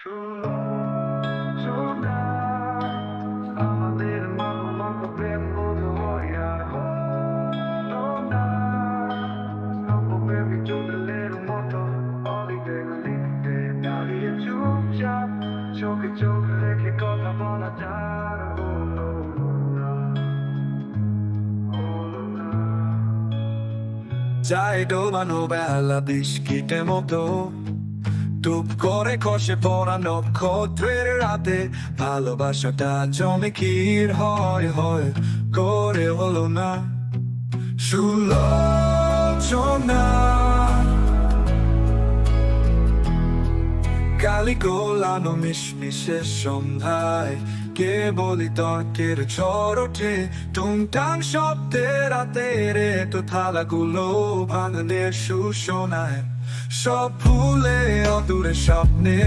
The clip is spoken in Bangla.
সুলোচনা আমাদের মতো প্রেম বোধ হইয়া হলো না। নবপ্রেমিক যুগলের মতো অলিতে গলিতে দাঁড়িয়ে চুপচাপ, চোখে চোখ রেখে কথা বলা যার হলো না, হলো না। চাই ডোবানো বেলা বিস্কিটের মতো, টুপ করে খসে পড়া নক্ষত্রের রাতে ভালোবাসাটা জমে ক্ষীর হয় হয় করে হলো না। সুলোচনা কালি গোলানো মিশমিশের সন্ধ্যায় কেবলই তর্কের ঝড় ওঠে, টুংটাং শব্দে রাতের এতো থালাগুলো ভাঙনের সুর শোনায়, সব ভুলে অদূরে স্বপ্নে